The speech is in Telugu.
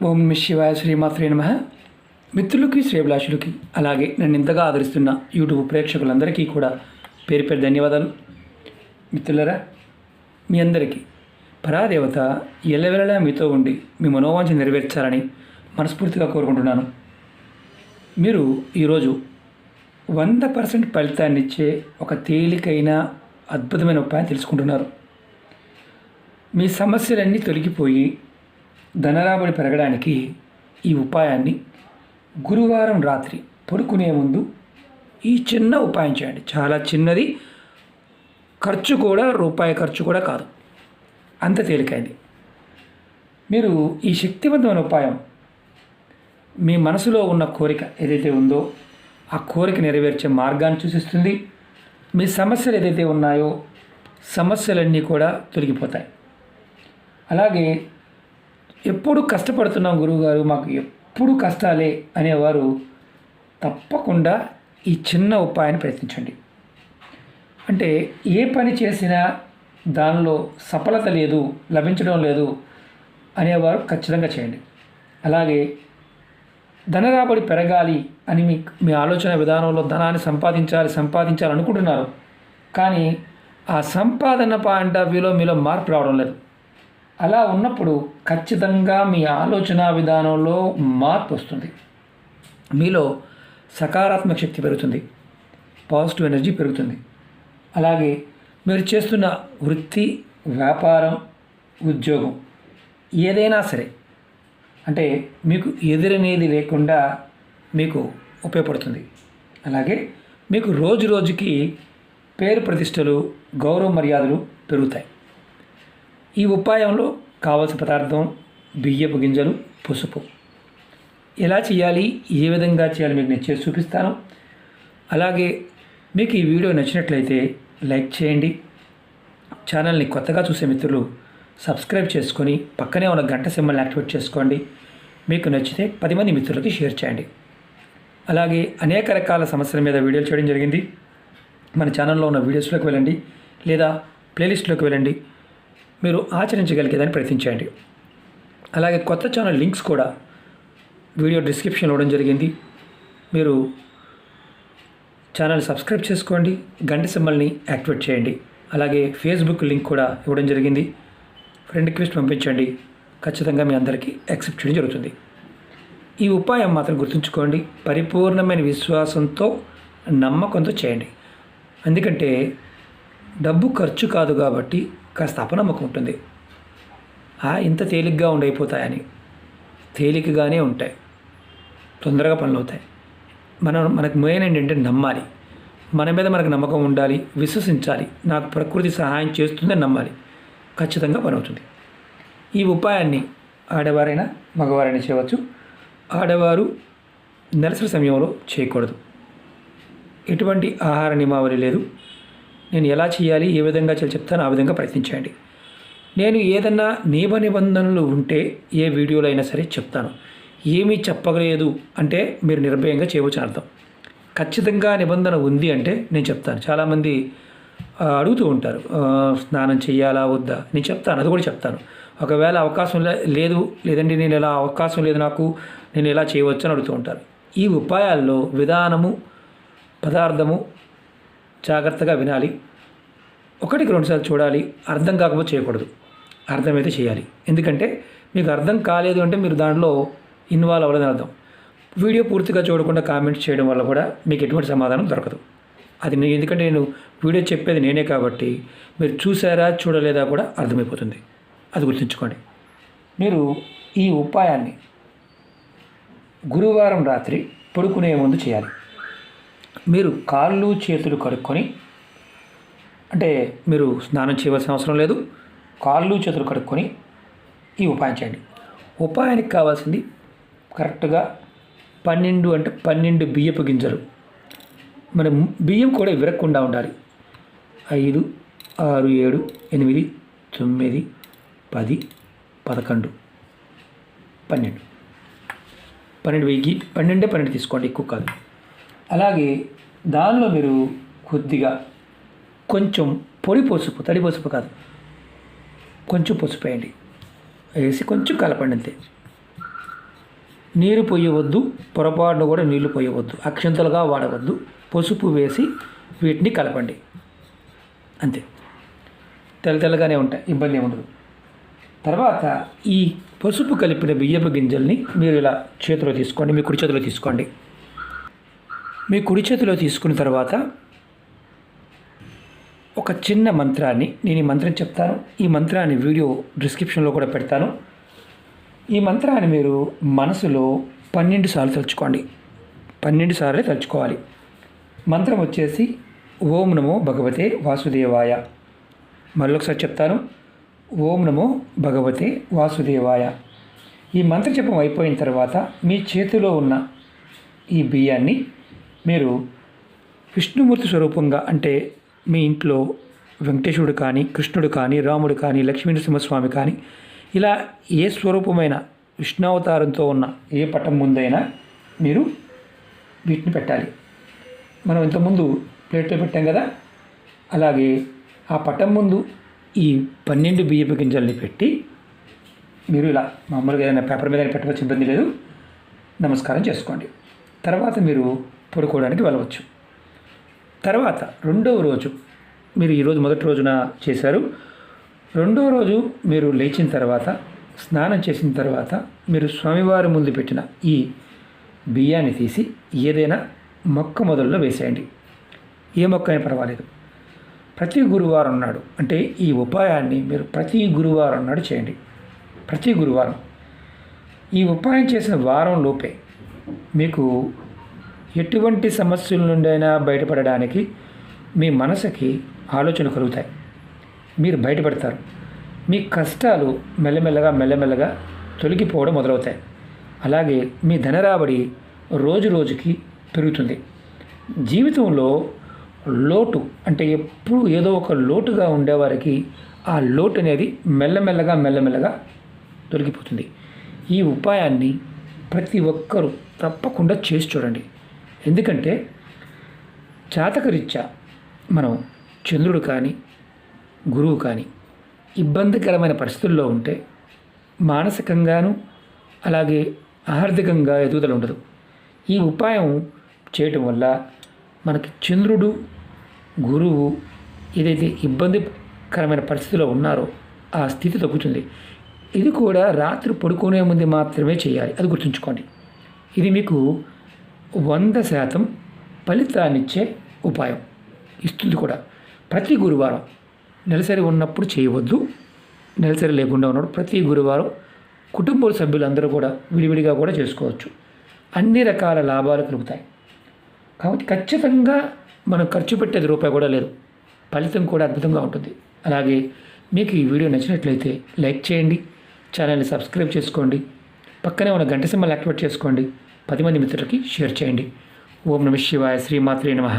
ఓం నమః శివాయ శ్రీమాత్రే నమః. మిత్రులకి శ్రేభిలాషులకి అలాగే నన్ను ఇంతగా ఆదరిస్తున్న యూట్యూబ్ ప్రేక్షకులందరికీ కూడా పేరు పేరు ధన్యవాదాలు. మిత్రులరా, మీ అందరికీ పరాదేవత ఎల్లవెల్లలా మీతో ఉండి మీ మనోవాంఛ నెరవేర్చాలని మనస్ఫూర్తిగా కోరుకుంటున్నాను. మీరు ఈరోజు 100% ఫలితాన్ని ఇచ్చే ఒక తేలికైన అద్భుతమైన ఉపాయం తెలుసుకుంటున్నారు. మీ సమస్యలన్నీ తొలగిపోయి ధనరాబడి పెరగడానికి ఈ ఉపాయాన్ని గురువారం రాత్రి పడుకునే ముందు ఈ చిన్న ఉపాయం చేయండి. చాలా చిన్నది, రూపాయి ఖర్చు కూడా కాదు, అంత తేలికైంది. మీరు ఈ శక్తివంతమైన ఉపాయం మీ మనసులో ఉన్న కోరిక ఏదైతే ఉందో ఆ కోరిక నెరవేర్చే మార్గాన్ని సూచిస్తుంది. మీ సమస్యలు ఏదైతే ఉన్నాయో సమస్యలన్నీ కూడా తొలగిపోతాయి. అలాగే ఎప్పుడు కష్టపడుతున్నాం గురువుగారు, మాకు ఎప్పుడు కష్టాలే అనేవారు తప్పకుండా ఈ చిన్న ఉపాయాన్ని ప్రయత్నించండి. అంటే ఏ పని చేసినా దానిలో సఫలత లేదు, లభించడం లేదు అనేవారు ఖచ్చితంగా చేయండి. అలాగే ధనరాబడి పెరగాలి అని మీ ఆలోచన విధానంలో ధనాన్ని సంపాదించాలి అనుకుంటున్నారు, కానీ ఆ సంపాదన పాయింట్ ఆఫ్ వ్యూలో మీలో మార్పు రావడం లేదు. అలా ఉన్నప్పుడు ఖచ్చితంగా మీ ఆలోచన విధానంలో మార్పు వస్తుంది. మీలో సకారాత్మక శక్తి పెరుగుతుంది, పాజిటివ్ ఎనర్జీ పెరుగుతుంది. అలాగే మీరు చేస్తున్న వృత్తి, వ్యాపారం, ఉద్యోగం ఏదైనా సరే అంటే మీకు ఎదురనేది లేకుండా మీకు ఉపయోగపడుతుంది. అలాగే మీకు రోజు రోజుకి పేరు ప్రతిష్టలు, గౌరవ మర్యాదలు పెరుగుతాయి. ఈ ఉపాయంలో కావలసిన పదార్థం బియ్యపు గింజలు, పసుపు. ఎలా చేయాలి, ఏ విధంగా చేయాలి మీకు నేను చేసి చూపిస్తాను. అలాగే మీకు ఈ వీడియో నచ్చినట్లయితే లైక్ చేయండి. ఛానల్ని కొత్తగా చూసే మిత్రులు సబ్స్క్రైబ్ చేసుకొని పక్కనే ఉన్న గంట సింబల్ని యాక్టివేట్ చేసుకోండి. మీకు నచ్చితే 10 మంది మిత్రులకి షేర్ చేయండి. అలాగే అనేక రకాల సమస్యల మీద వీడియోలు చేయడం జరిగింది. మన ఛానల్లో ఉన్న వీడియోస్లోకి వెళ్ళండి లేదా ప్లేలిస్ట్లోకి వెళ్ళండి. మీరు ఆచరించగలిగేదాన్ని ప్రయత్నించండి. అలాగే కొత్త ఛానల్ లింక్స్ కూడా వీడియో డిస్క్రిప్షన్లో ఇవ్వడం జరిగింది. మీరు ఛానల్ సబ్స్క్రైబ్ చేసుకోండి, గంట సింబల్ని యాక్టివేట్ చేయండి. అలాగే ఫేస్బుక్ లింక్ కూడా ఇవ్వడం జరిగింది. ఫ్రెండ్ రిక్వెస్ట్ పంపించండి, ఖచ్చితంగా మీ అందరికీ యాక్సెప్ట్ చేయడం జరుగుతుంది. ఈ ఉపాయం మాత్రం గుర్తుంచుకోండి, పరిపూర్ణమైన విశ్వాసంతో, నమ్మకంతో చేయండి. ఎందుకంటే డబ్బు ఖర్చు కాదు కాబట్టి కాస్త అపనమ్మకం ఉంటుంది. ఇంత తేలిగ్గా ఉండైపోతాయని. తేలికగానే ఉంటాయి, తొందరగా పనులు అవుతాయి. మనకు మెయిన్ ఏంటంటే నమ్మాలి, మన మీద మనకు నమ్మకం ఉండాలి, విశ్వసించాలి. నాకు ప్రకృతి సహాయం చేస్తుందని నమ్మాలి, ఖచ్చితంగా పని అవుతుంది. ఈ ఉపాయాన్ని ఆడవారైనా మగవారైనా చేయవచ్చు. ఆడవారు నెలసరి సమయంలో చేయకూడదు. ఎటువంటి ఆహార నియమావళి లేదు. నేను ఎలా చేయాలి, ఏ విధంగా చేయాలి చెప్తాను, ఆ విధంగా ప్రయత్నించండి. నేను ఏదన్నా నిబంధనలు ఉంటే ఏ వీడియోలో అయినా సరే చెప్తాను. ఏమీ చెప్పలేదు అంటే మీరు నిర్భయంగా చేయవచ్చు అర్థం. ఖచ్చితంగా నిబంధన ఉంది అంటే నేను చెప్తాను. చాలామంది అడుగుతూ ఉంటారు, స్నానం చేయాలా వద్దా, నేను చెప్తాను, అది కూడా చెప్తాను. ఒకవేళ అవకాశం లేదండి నేను ఎలా అవకాశం లేదు నాకు, నేను ఎలా చేయవచ్చు అని అడుగుతూ ఉంటారు. ఈ ఉపాయాల్లో విధానము, పదార్థము జాగ్రత్తగా వినాలి. 1-2 సార్లు చూడాలి. అర్థం కాకపోతే చేయకూడదు, అర్థమైతే చేయాలి. ఎందుకంటే మీకు అర్థం కాలేదు అంటే మీరు దాంట్లో ఇన్వాల్వ్ అవ్వలేదని అర్థం. వీడియో పూర్తిగా చూడకుండా కామెంట్స్ చేయడం వల్ల కూడా మీకు ఎటువంటి సమాధానం దొరకదు. ఎందుకంటే నేను వీడియో చెప్పేది నేనే కాబట్టి మీరు చూసారా చూడలేదా కూడా అర్థమైపోతుంది. అది గుర్తుంచుకోండి. మీరు ఈ ఉపాయాన్ని గురువారం రాత్రి పడుకునే ముందు చేయాలి. మీరు కాళ్ళు చేతులు కడుక్కొని, అంటే మీరు స్నానం చేయవలసిన అవసరం లేదు, కాళ్ళు చేతులు కడుక్కొని ఈ ఉపాయం చేయండి. ఉపాయానికి కావాల్సింది కరెక్ట్గా 12 బియ్యపు గింజలు. మన బియ్యం కూడా విరగకుండా ఉండాలి. 5, 6, 7, 8, 9, 10, 11, 12 తీసుకోండి, ఎక్కువ కాదు. అలాగే దానిలో మీరు కొద్దిగా కొంచెం పొడి పసుపు, తడి పసుపు కాదు, కొంచెం పసుపు వేయండి. వేసి కొంచెం కలపండి అంతే. నీరు పోయవద్దు, పొరపాటును కూడా నీళ్లు పోయవద్దు, అక్షంతలుగా వాడవద్దు. పసుపు వేసి వీటిని కలపండి, అంతే. తెల్లగానే ఉంటాయి, ఇబ్బంది ఉండదు. తర్వాత ఈ పసుపు కలిపిన బియ్యపు గింజల్ని మీరు ఇలా చేతిలో తీసుకోండి, మీ కుడి చేతిలో తీసుకోండి. మీ కుడి చేతిలో తీసుకున్న తర్వాత ఒక చిన్న మంత్రాన్ని, నేను ఈ మంత్రం చెప్తాను, ఈ మంత్రాన్ని వీడియో డిస్క్రిప్షన్లో కూడా పెడతాను. ఈ మంత్రాన్ని మీరు మనసులో 12 సార్లు తలుచుకోండి. 12 సార్లే తలుచుకోవాలి. మంత్రం వచ్చేసి ఓం నమో భగవతే వాసుదేవాయ. మరొకసారి చెప్తాను, ఓం నమో భగవతే వాసుదేవాయ. ఈ మంత్ర జపం అయిపోయిన తర్వాత మీ చేతిలో ఉన్న ఈ బియ్యాన్ని మీరు విష్ణుమూర్తి స్వరూపంగా, అంటే మీ ఇంట్లో వెంకటేశ్వరుడు కానీ, కృష్ణుడు కానీ, రాముడు కానీ, లక్ష్మీనరసింహస్వామి కానీ, ఇలా ఏ స్వరూపమైన విష్ణావతారంతో ఉన్న ఏ పటం ముందైనా మీరు వీటిని పెట్టాలి. మనం ఇంతకుముందు ప్లేట్లో పెట్టాం కదా, అలాగే ఆ పటం ముందు ఈ 12 బియ్యపు గింజల్ని పెట్టి మీరు ఇలా మామూలుగా ఏదైనా పేపర్ మీద పెట్టవచ్చు, ఇబ్బంది లేదు. నమస్కారం చేసుకోండి. తర్వాత మీరు పడుకోవడానికి వెళ్ళవచ్చు. తర్వాత రెండవ రోజు, మీరు ఈరోజు మొదటి రోజున చేశారు, రెండవ రోజు మీరు లేచిన తర్వాత, స్నానం చేసిన తర్వాత మీరు స్వామివారి ముందు పెట్టిన ఈ బియ్యాన్ని తీసి ఏదైనా మొక్క మొదల్లో వేసేయండి. ఏ మొక్క అయినా పర్వాలేదు. ప్రతి గురువారం నాడు, అంటే ఈ ఉపాయాన్ని మీరు ప్రతి గురువారం నాడు చేయండి. ప్రతి గురువారం. ఈ ఉపాయం చేసిన వారం లోపే మీకు ఎటువంటి సమస్యల నుండి అయినా బయటపడడానికి మీ మనసుకి ఆలోచన కలుగుతాయి. మీరు బయటపడతారు. మీ కష్టాలు మెల్లమెల్లగా తొలగిపోవడం మొదలవుతాయి. అలాగే మీ ధనరాబడి రోజు రోజుకి పెరుగుతుంది. జీవితంలో లోటు, అంటే ఎప్పుడు ఏదో ఒక లోటుగా ఉండేవారికి ఆ లోటు అనేది మెల్లమెల్లగా తొలగిపోతుంది. ఈ ఉపాయాన్ని ప్రతి ఒక్కరూ తప్పకుండా చేసి చూడండి. ఎందుకంటే జాతకరీత్యా మనం చంద్రుడు కానీ, గురువు కానీ ఇబ్బందికరమైన పరిస్థితుల్లో ఉంటే మానసికంగాను అలాగే ఆర్థికంగా ఎదుగుదల ఉండదు. ఈ ఉపాయం చేయటం వల్ల మనకి చంద్రుడు, గురువు ఏదైతే ఇబ్బందికరమైన పరిస్థితిలో ఉన్నారో ఆ స్థితి తగ్గుతుంది. ఇది కూడా రాత్రి పడుకునే ముందు మాత్రమే చేయాలి, అది గుర్తుంచుకోండి. ఇది మీకు 100% ఫలితాన్నిచ్చే ఉపాయం ఇస్తుంది కూడా. ప్రతి గురువారం, నెలసరి ఉన్నప్పుడు చేయవద్దు, నెలసరి లేకుండా ఉన్నప్పుడు ప్రతి గురువారం కుటుంబ సభ్యులందరూ కూడా విడివిడిగా కూడా చేసుకోవచ్చు. అన్ని రకాల లాభాలు కలుగుతాయి. కాబట్టి ఖచ్చితంగా మనం ఖర్చు పెట్టేది రూపాయి కూడా లేదు, ఫలితం కూడా అద్భుతంగా ఉంటుంది. అలాగే మీకు ఈ వీడియో నచ్చినట్లయితే లైక్ చేయండి, ఛానల్ని సబ్స్క్రైబ్ చేసుకోండి, పక్కనే ఉన్న గంట సింబల్ యాక్టివేట్ చేసుకోండి, 10 మంది మిత్రులకి షేర్ చేయండి. ఓం నమః శివాయ. శ్రీమాత్రే నమః.